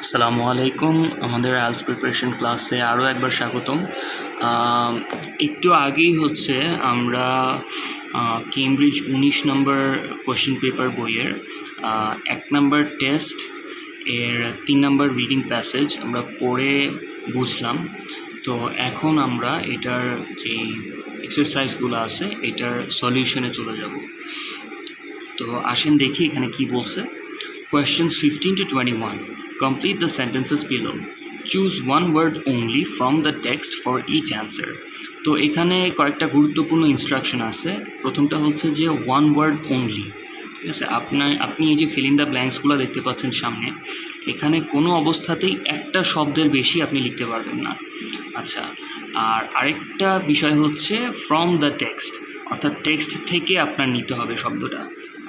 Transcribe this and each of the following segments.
আসসালামু আলাইকুম। আমাদের আইএলটিএস প্রিপারেশন ক্লাসে আরও একবার স্বাগতম। একটু আগেই আমরা কেমব্রিজ 19 নম্বর কোয়েশ্চেন পেপার বইয়ের 1 নম্বর টেস্ট এর 3 নম্বর রিডিং প্যাসেজ আমরা পড়ে বুঝলাম। তো এখন আমরা এটার যে এক্সারসাইজগুলো আছে এটার সলিউশনে চলে যাব। তো আসেন দেখি এখানে কি বলছে। Questions 15 to 21. Complete the sentences below. Choose one word only from the text for each answer. তো এখানে কয়েকটা গুরুত্বপূর্ণ ইনস্ট্রাকশন আছে। প্রথমটা হচ্ছে যে ওয়ান ওয়ার্ড অনলি, ঠিক আছে। আপনি এই যে ফিল ইন দ্য ব্ল্যাঙ্কসগুলো দেখতে পাচ্ছেন সামনে, এখানে কোনো অবস্থাতেই একটা শব্দের বেশি আপনি লিখতে পারবেন না। আচ্ছা, আর আরেকটা বিষয় হচ্ছে ফ্রম দ্য টেক্সট, অর্থাৎ টেক্সট থেকে আপনার নিতে হবে শব্দটা।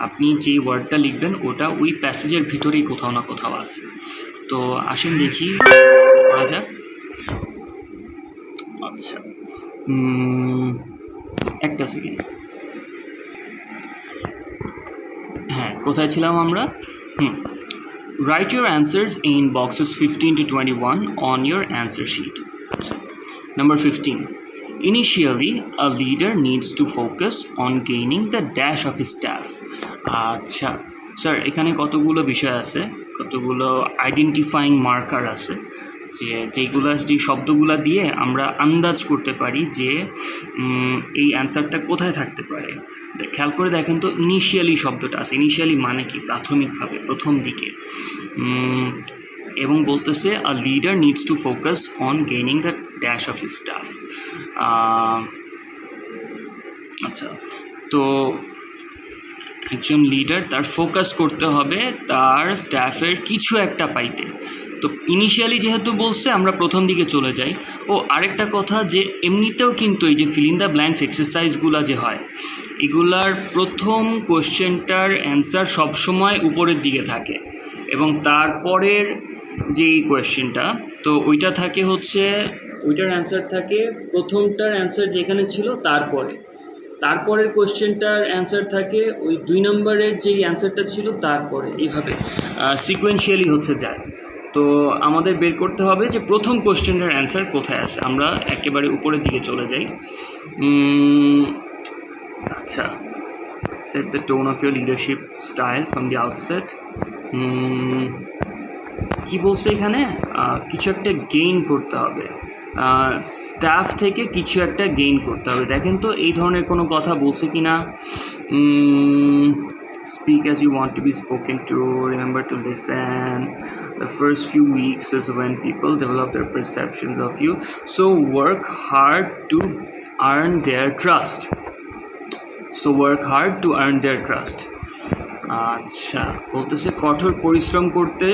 আপনি যে ওয়ার্ডটা লিখবেন ওটা ওই প্যাসেজের ভিতরেই কোথাও না কোথাও আছে। তো আসেন দেখি করা যাক। আচ্ছা, একটা সেকেন্ড। হ্যাঁ, কোথায় ছিলাম আমরা? Write your answers in boxes 15 to 21 on your answer sheet. Number 15. Initially, a leader needs to focus on gaining the dash of his staff. আচ্ছা স্যার, এখানে কতগুলো বিষয় আছে, কতগুলো আইডেন্টিফাইং মার্কার আছে যে শব্দগুলো দিয়ে আমরা আন্দাজ করতে পারি যে এই অ্যান্সারটা কোথায় থাকতে পারে। খেয়াল করে দেখেন তো, ইনিশিয়ালি শব্দটা আছে। ইনিশিয়ালি মানে কি? প্রাথমিকভাবে, প্রথম দিকে। এবং বলতেছে আ leader needs to focus on gaining the dash of his staff. আচ্ছা, তো একজন লিডার তার ফোকাস করতে হবে তার স্টাফের কিছু একটা পাইতে। তো ইনিশিয়ালি যেহেতু বলছে, আমরা প্রথম দিকে চলে যাই। ও আরেকটা কথা, যে এমনিতেও কিন্তু এই যে ফিল ইন দ্য ব্ল্যাঙ্কস এক্সারসাইজগুলো যে হয়, এগুলার প্রথম কোশ্চেনটার অ্যান্সার সবসময় উপরের দিকে থাকে, এবং তারপরের যেই কোয়েশ্চেনটা, তো ওইটা থাকে হচ্ছে, ওইটার অ্যান্সার থাকে, প্রথমটার অ্যান্সার যেখানে ছিল তারপরের কোয়েশ্চেনটার অ্যান্সার থাকে ওই 2 নম্বরের যেই অ্যান্সারটা ছিল তারপরে, এইভাবে সিকোয়েন্সিয়ালি যায়। তো আমাদের বের করতে হবে যে প্রথম কোয়েশ্চেনটার অ্যান্সার কোথায় আছে। আমরা একেবারে উপরের দিকে চলে যাই। আচ্ছা, set the tone of your leadership style from the outset. কি বলছে এখানে? কিছু একটা গেইন করতে হবে, স্টাফ থেকে কিছু একটা গেইন করতে হবে। দেখেন তো এই ধরনের কোনো কথা বলছে কি না। Speak as you want to be spoken to. Remember to listen. The first few weeks is when people develop their perceptions of you. So work hard to earn their trust. আচ্ছা, বলতেছে কঠোর পরিশ্রম করতে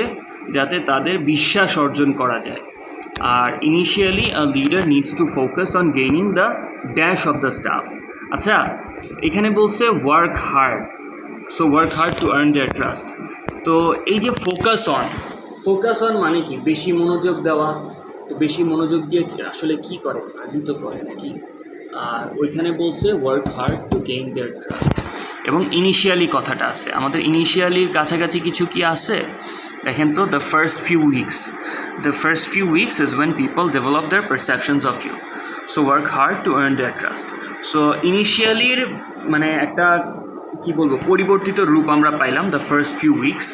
যাতে তাদের বিশ্বাস অর্জন করা যায়। আর initially a leader needs to focus on gaining the dash of the staff. আচ্ছা, এখানে বলছে work hard, so work hard to earn their trust. তো এই যে ফোকাস অন মানে কি? বেশি মনোযোগ দেওয়া। তো বেশি মনোযোগ দিয়ে আসলে কি করে? কাজই তো করে নাকি? আর ওইখানে বলছে work hard to gain their trust, এবং ইনিশিয়ালি কথাটা আছে। আমাদের ইনিশিয়ালির কাছাকাছি কিছু কি আছে দেখেন তো। The first few weeks is when people develop their perceptions of you, so work hard to earn their trust. So ইনিশিয়ালির মানে একটা কি বলবো, পরিবর্তিত রূপ আমরা পাইলাম, দ্য ফার্স্ট ফিউ উইকস।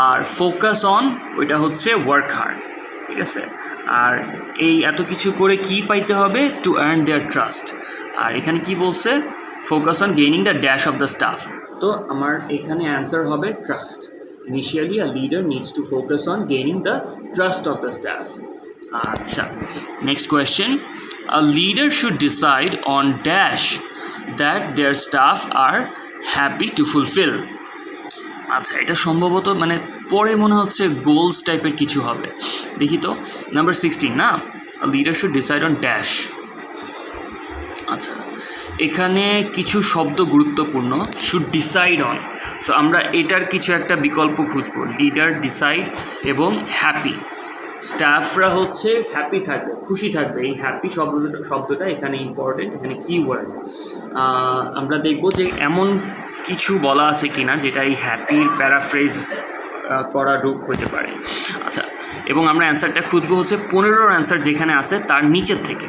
আর ফোকাস অন, ওইটা হচ্ছে ওয়ার্ক হার্ড, ঠিক আছে। আর এই এত কিছু করে কি পাইতে হবে? To earn their trust. আর এখানে কি বলছে? Focus on gaining the dash of the staff. তো আমার এখানে অ্যান্সার হবে trust. Initially a leader needs to focus on gaining the trust of the staff. আচ্ছা, next question. A leader should decide on dash that their staff are happy to fulfil. আচ্ছা, এটা সম্ভবত মানে পরে মনে হচ্ছে গোলস টাইপের কিছু হবে। দেখি তো, নাম্বার 16 না, leader should decide on dash. আচ্ছা, এখানে কিছু শব্দ গুরুত্বপূর্ণ, শুড ডিসাইড অন। সো আমরা এটার কিছু একটা বিকল্প খুঁজব। লিডার, ডিসাইড এবং হ্যাপি। স্টাফরা হ্যাপি থাকবে, খুশি থাকবে। এই হ্যাপি শব্দটা এখানে ইম্পর্টেন্ট, এখানে কিওয়ার্ড। আমরা দেখব যে এমন কিছু বলা আছে কিনা যেটা এই হ্যাপির প্যারাফ্রেজ করা রূপ হতে পারে। আচ্ছা, এবং আমরা অ্যান্সারটা খুঁজবো হচ্ছে 15 অ্যান্সার যেখানে আছে তার নিচের থেকে।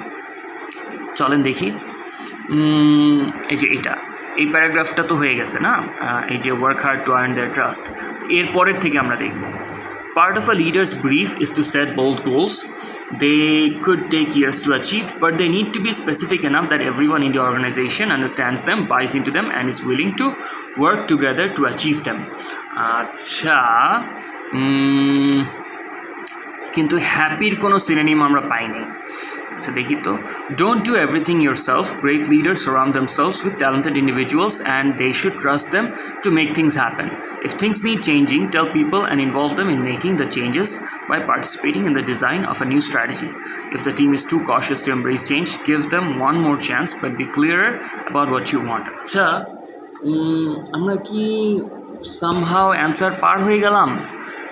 চলেন দেখি। এই যে এই প্যারাগ্রাফটা তো হয়ে গেছে না, এই যে work hard to earn their trust. এর পরের থেকে আমরা দেখব part of a leader's brief is to set bold goals. They could take years to achieve, but they need to be specific enough that everyone in the organization understands them, buys into them, and is willing to work together to achieve them. আচ্ছা, কিন্তু হ্যাপির কোনো synonym আমরা পাইনি। আচ্ছা দেখি তো। Don't do everything yourself. Great leaders surround themselves with talented individuals and they should trust them to make things happen. If things need changing, tell people and involve them in making the changes by participating in the design of a new strategy. If the team is too cautious to embrace change, give them one more chance but be clearer about what you want. আচ্ছা, আমরা কি somehow answer পার হয়ে গেলাম?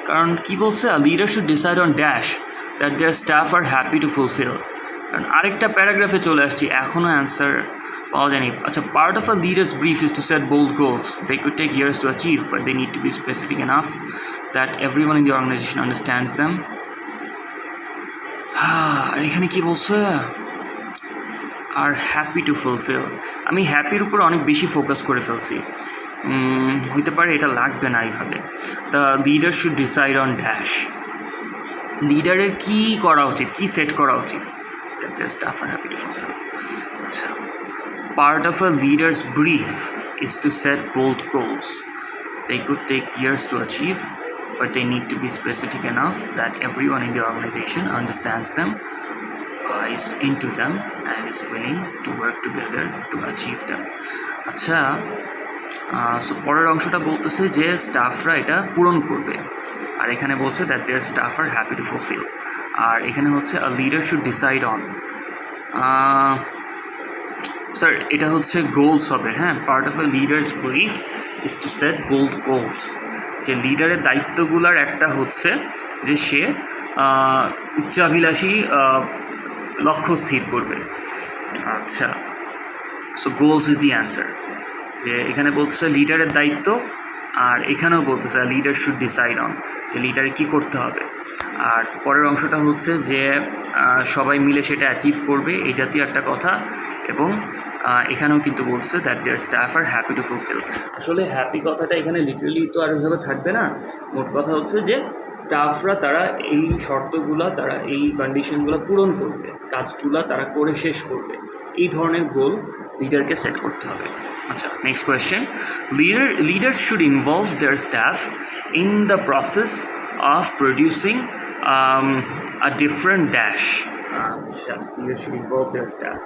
কারণ কি বলছে, a leader should decide on dash that their staff are happy to fulfill. কারণ আরেকটা প্যারাগ্রাফে চলে আসছি, এখনও অ্যান্সার পাওয়া যায়নি। আচ্ছা, part of a leader's brief is to set bold goals. They could take years to achieve, but they need to be specific enough that everyone in the organization understands them. আর এখানে কি বলছে, আর happy to fulfil. আমি হ্যাপির উপর অনেক বেশি focus করে ফেলছি, হইতে পারে এটা লাগবে না এইভাবে। The leader should decide on dash. লিডারের কী করা উচিত, কী সেট করা উচিত? That the staff are happy to fulfil. আচ্ছা, part of a leader's brief is to set bold goals. They could take years to achieve, but they need to be specific enough that everyone in the organization understands them, buys into them, and is willing to work together to achieve them. আচ্ছা, so পরের অংশটা বলতেছে যে স্টাফরা এটা পূরণ করবে, আর এখানে বলছে that their staff are happy to fulfil. আর এখানে হচ্ছে a leader should decide on, sir এটা হচ্ছে গোলস হবে। হ্যাঁ, part of a leader's brief is to set bold goals. যে লিডারের দায়িত্বগুলোর একটা হচ্ছে যে সে উচ্চাভিলাষী লক্ষ্য স্থির করবে। আচ্ছা, so goals is the answer. যে এখানে বলতেছে লিডারের দায়িত্ব, আর এখানেও বলতেছে লিডার শুড ডিসাইড অন, যে লিডারে কী করতে হবে। আর পরের অংশটা হচ্ছে যে সবাই মিলে সেটা অ্যাচিভ করবে, এই জাতীয় একটা কথা। এবং এখানেও কিন্তু বলছে that their staff are happy to fulfil. আসলে হ্যাপি কথাটা এখানে লিটারেলি তো আর ওইভাবে থাকবে না। মোট কথা হচ্ছে যে স্টাফরা তারা এই শর্তগুলো, তারা এই কন্ডিশনগুলো পূরণ করবে, কাজগুলো তারা করে শেষ করবে, এই ধরনের গোল লিডারকে সেট করতে হবে। আচ্ছা, next question. Leaders should involve their staff in the process of producing a different dash. আচ্ছা, leaders should involve their staff,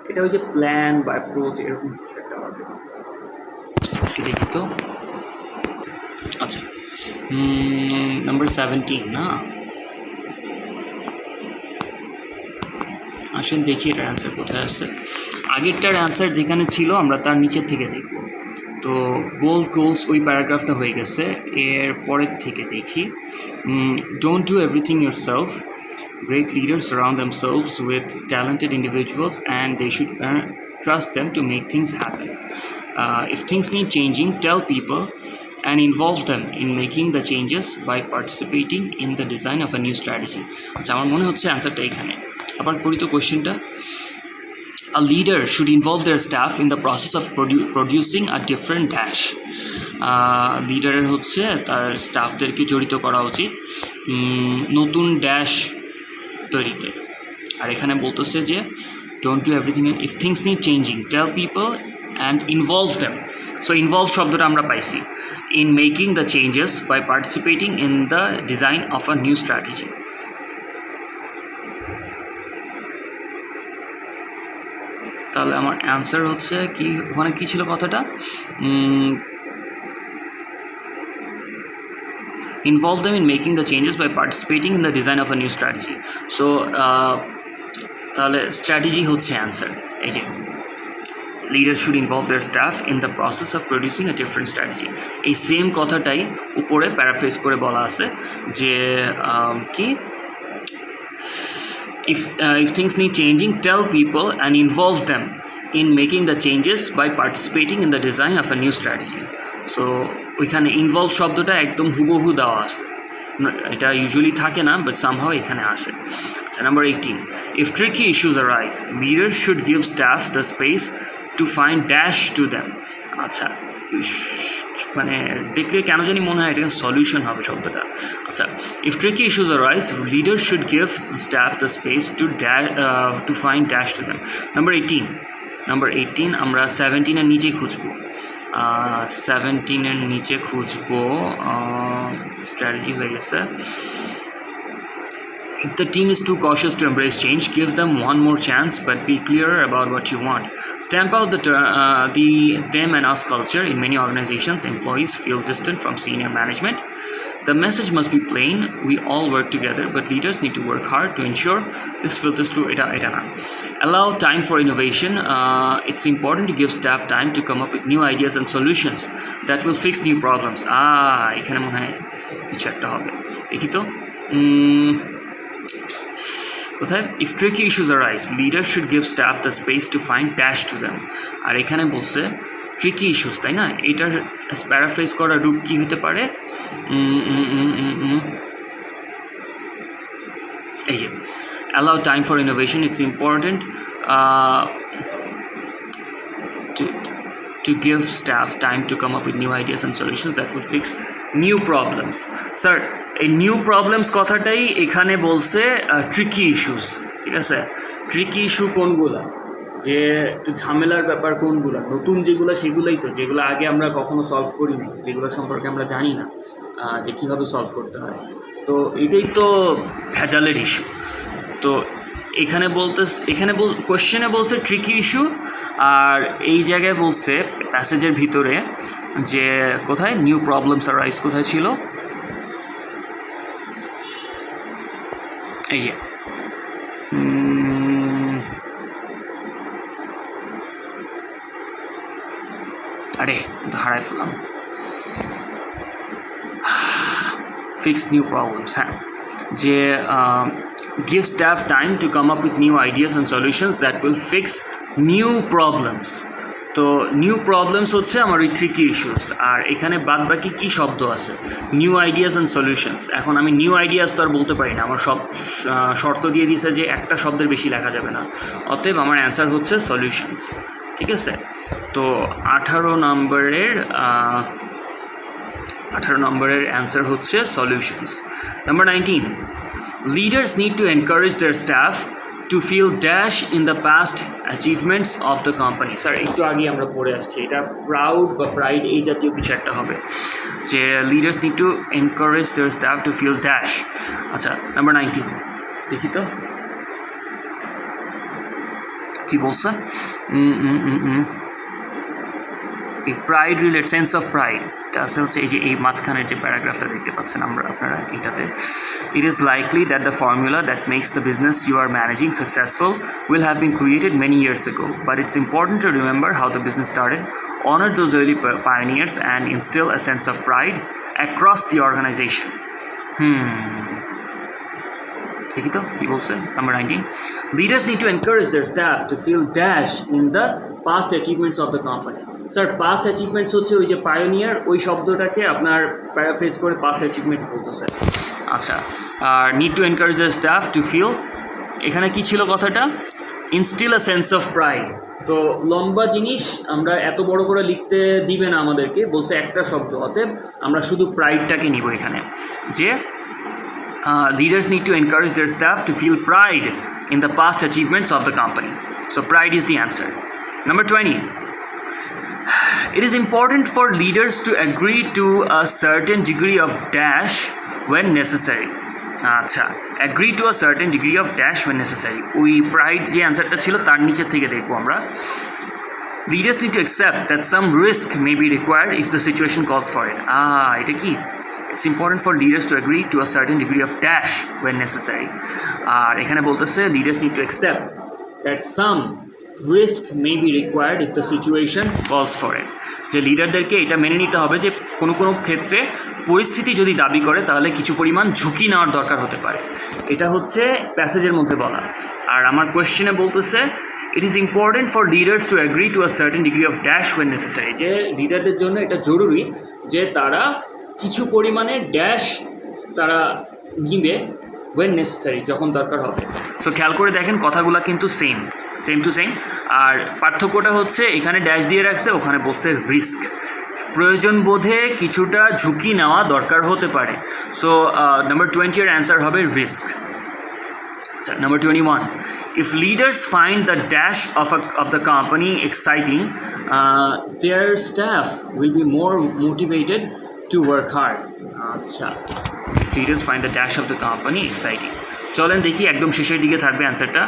এটা হচ্ছে প্ল্যান বা অ্যাপ্রোচ, এরকম কিছু একটা হবে। দেখি তো। আচ্ছা, নাম্বার 17 না, আসেন দেখি এটার অ্যান্সার কোথায় আছে। আগেরটার অ্যান্সার যেখানে ছিল আমরা তার নিচের থেকে দেখব। তো বোল্ড গোলস ওই প্যারাগ্রাফটা হয়ে গেছে, এর পরের থেকে দেখি। Don't do everything yourself. Great leaders surround themselves with talented individuals and they should trust them to make things happen. If things need changing, tell people and involve them in making the changes by participating in the design of a new strategy. আচ্ছা, আমার মনে হচ্ছে অ্যান্সারটা এখানে। আবার পড়ি তো কোয়েশ্চেনটা। A leader should involve their staff in the process of producing a different dash. লিডারের হচ্ছে তার স্টাফদেরকে জড়িত করা উচিত নতুন ড্যাশ তৈরিতে। আর এখানে বলতেছে যে don't do everything, if things need changing, tell people and involve them. So involve শব্দটা আমরা পাইছি, in making the changes by participating in the design of a new strategy. তাহলে আমার অ্যান্সার হচ্ছে কি, ওখানে কী ছিল কথাটা, involve them in making the changes by participating in the design of a new strategy. So তাহলে স্ট্র্যাটেজি হচ্ছে অ্যান্সার। এই যে leaders should involve their staff in the process of producing a different strategy. এই same কথাটাই উপরে paraphrase করে বলা আছে যে কি, if things need changing, tell people and involve them in making the changes by participating in the design of a new strategy. So ওইখানে involve শব্দটা একদম হুবহু দেওয়া আছে, এটা ইউজুয়ালি থাকে না, বাট সামহাও এখানে আসে। আচ্ছা, number 18, if tricky issues arise, leaders should give staff the space to find dash to them. আচ্ছা, মানে দেখলে কেন জানি মনে হয় এটা সলিউশন হবে শব্দটা। আচ্ছা, if tricky issues arise, leaders should give staff the space to find dash to them. Number 18 আমরা 17-এর নিচে খুঁজবো। 17-এর নিচে খুঁজবো, স্ট্র্যাটেজি হয়ে গেছে। If the team is too cautious to embrace change, give them one more chance, but be clear about what you want. Stamp out the them and us culture. In many organizations, employees feel distant from senior management. The message must be plain. We all work together, but leaders need to work hard to ensure this filters through এটা না। Allow time for innovation. It's important to give staff time to come up with new ideas and solutions that will fix new problems. এখানে মনে হয় কিছু একটা হবে, দেখি তো কোথায়। If tricky issues arise, leaders should give staff the space to find dash to them. আর এখানে বলছে ট্রিকি ইস্যুস, তাই না? এটার প্যারাফ্রেজ করার রূপ কী হতে পারে? এই যে allow time for innovation. It's important to give staff time to come up with new ideas and solutions that will fix new problems. Sir, এই নিউ প্রবলেমস কথাটাই এখানে বলছে ট্রিকি ইস্যুস, ঠিক আছে? ট্রিকি ইস্যু কোনগুলা, যে একটু ঝামেলার ব্যাপার কোনগুলো, নতুন যেগুলো সেগুলোই তো, যেগুলো আগে আমরা কখনো সলভ করি না, যেগুলো সম্পর্কে আমরা জানি না যে কীভাবে সলভ করতে হয়। তো এটাই তো ভেজালের ইস্যু। তো এখানে কোয়েশ্চেনে বলছে ট্রিকি ইস্যু, আর এই জায়গায় বলছে প্যাসেজের ভিতরে যে কোথায় নিউ প্রবলেমস আরাইজ কোথায় ছিল, এই যে আরে হারাই ফেললাম, ফিক্স নিউ প্রবলেমস। হ্যাঁ, যে give staff time to come up with new ideas and solutions that will fix new problems. তো নিউ প্রবলেমস হচ্ছে আমার ওই ট্রিকি ইস্যুস, আর এখানে বাদ বাকি কী শব্দ আছে, নিউ আইডিয়াস অ্যান্ড সলিউশনস। এখন আমি নিউ আইডিয়াস তো আর বলতে পারি না, আমার সব শর্ত দিয়ে দিয়েছে যে একটা শব্দের বেশি লেখা যাবে না, অতএব আমার অ্যান্সার হচ্ছে সলিউশনস, ঠিক আছে? তো 18 নম্বরের অ্যান্সার হচ্ছে solutions. Number 19, leaders need to encourage their staff to feel dash in the past achievements of the company. Sir, একটু আগে আমরা পড়ে আসছি, এটা প্রাউড বা প্রাইড এই জাতীয় কিছু একটা হবে, যে leaders need to encourage their staff to feel dash. আচ্ছা, নাম্বার 19 দেখি তো কি বলছে। এই pride relate, sense of pride, এটা আছে হচ্ছে এই যে এই মাঝখানের যে প্যারাগ্রাফটা দেখতে পাচ্ছেন আপনারা এটাতে। It is likely that the formula that makes the business you are managing successful will have been created many years ago, but it's important to remember how the business started, honor those early pioneers, and instill a sense of pride across the organization. দেখি তো কি বলছে। Number 19, leaders need to encourage their staff to feel dash in the past achievements of the company. Sir, past achievements হচ্ছে ওই যে pioneer, ওই শব্দটাকে আপনার প্যারাফ্রেজ করে পাস্ট অ্যাচিভমেন্টস বলতেছে। আচ্ছা, আর need to encourage the staff to feel, এখানে কি ছিল কথাটা, instil a sense of pride. তো লম্বা জিনিস আমরা এত বড় করে লিখতে দিবে না আমাদেরকে, বলছে একটা শব্দ, অতএব আমরা শুধু প্রাইডটাকে নিব এখানে, যে leaders need to encourage their staff to feel pride in the past achievements of the company. So pride is the answer. Number 20, it is important for leaders to agree to a certain degree of dash when necessary. আচ্ছা, agree to a certain degree of dash when necessary, ওই pride যে অ্যান্সারটা ছিল তার নিচের থেকে দেখবো আমরা। Leaders need to accept that some risk may be required if the situation calls for it. এটা কি, it's important for leaders to agree to a certain degree of dash when necessary. আর এখানে বলতেছে leaders need to accept that some risk may be required if the situation calls for it. যে লিডারদেরকে এটা মেনে নিতে হবে যে কোনো ক্ষেত্রে পরিস্থিতি যদি দাবি করে তাহলে কিছু পরিমাণ ঝুঁকি নেওয়ার দরকার হতে পারে। এটা হচ্ছে প্যাসেজের মধ্যে বলা। আর আমার কোয়েশ্চেনে বলতেছে it is important for leaders to agree to a certain degree of dash when necessary, যে লিডারদের জন্য এটা জরুরি যে তারা কিছু পরিমাণে ড্যাশ তারা নিবে ওয়েন নেসেসারি, যখন দরকার হবে। সো খেয়াল করে দেখেন কথাগুলো কিন্তু সেম টু সেম, আর পার্থক্যটা হচ্ছে এখানে ড্যাশ দিয়ে রাখছে, ওখানে বলছে রিস্ক, প্রয়োজন বোধে কিছুটা ঝুঁকি নেওয়া দরকার হতে পারে। সো নাম্বার 20 এর অ্যান্সার হবে risk. Number 21, if leaders find the dash of the company exciting, their staff will be more motivated to work hard. আচ্ছা, if leaders find the dash of the company exciting, চলেন দেখি, একদম শেষের দিকে থাকবে অ্যান্সারটা।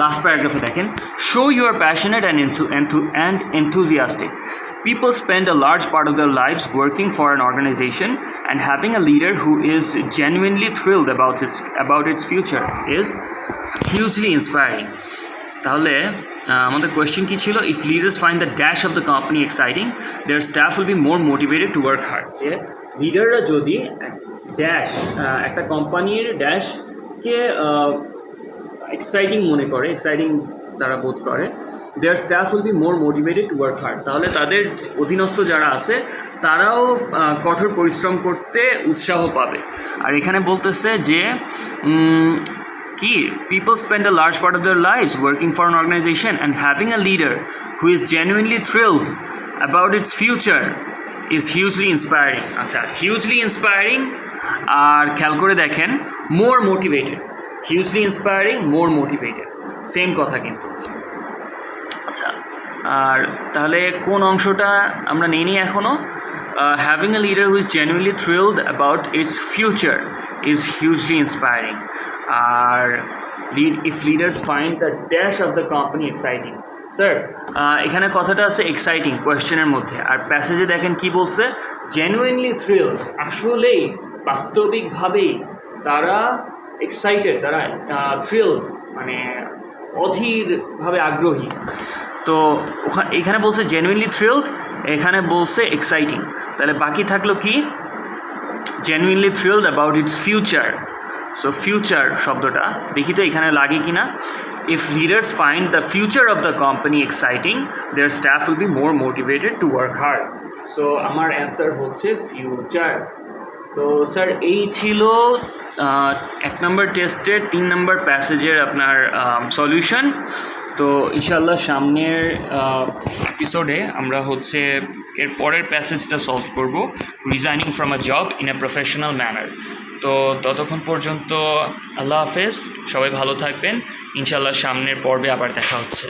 লাস্ট প্যারাগ্রাফে দেখেন, show you are passionate and enthusiastic. People spend a large part of their lives working for an organization, and having a leader who is genuinely thrilled about its future is hugely inspiring. তাহলে আমাদের question কী ছিল? If leaders find the dash of the company exciting, their staff will be more motivated to work hard. যে লিডাররা যদি dash, একটা কোম্পানির ড্যাশকে exciting মনে করে, এক্সাইটিং তারা বোধ করে, their staff will be more motivated to work hard, তাহলে তাদের অধীনস্থ যারা আছে তারাও কঠোর পরিশ্রম করতে উৎসাহ পাবে। আর এখানে বলতেছে যে কি, people spend a large part of their lives working for an organisation and having a leader who is genuinely thrilled about its future is hugely inspiring. আচ্ছা, হিউজলি ইন্সপায়ারিং, আর খেয়াল করে দেখেন more motivated, hugely inspiring, more motivated, same কথা কিন্তু। আচ্ছা, আর তাহলে কোন অংশটা আমরা নেই এখনও? Having a leader who is genuinely thrilled about its future is hugely inspiring, আর if leaders find the dash of the company exciting. Sir এখানে কথাটা আছে এক্সাইটিং কোয়েশ্চেনের মধ্যে, আর প্যাসেজে দেখেন কি বলছে, জেনুইনলি থ্রিলড, আসলেই বাস্তবিকভাবেই তারা এক্সাইটেড, তারা থ্রিলড মানে অধীরভাবে আগ্রহী। তো এখানে বলছে জেনুইনলি থ্রিলড, এখানে বলছে এক্সাইটিং, তাহলে বাকি থাকলো কি? Genuinely thrilled about its future. So future শব্দটা দেখি তো এখানে লাগে কি না। If leaders find the future of the company exciting, their staff will be more motivated to work hard. So আমার অ্যান্সার হচ্ছে ফিউচার। তো স্যার এই ছিল 1 নম্বর টেস্টের 3 নম্বর প্যাসেজের আপনার সলিউশন। তো ইনশাআল্লাহ সামনের এপিসোডে আমরা হচ্ছে এর পরের প্যাসেজটা সলভ করব, resigning from a job in a professional manner. তো ততক্ষণ পর্যন্ত আল্লাহ হাফেজ, সবাই ভালো থাকবেন। ইনশাআল্লাহ সামনের পর্বে আবার দেখা হচ্ছে।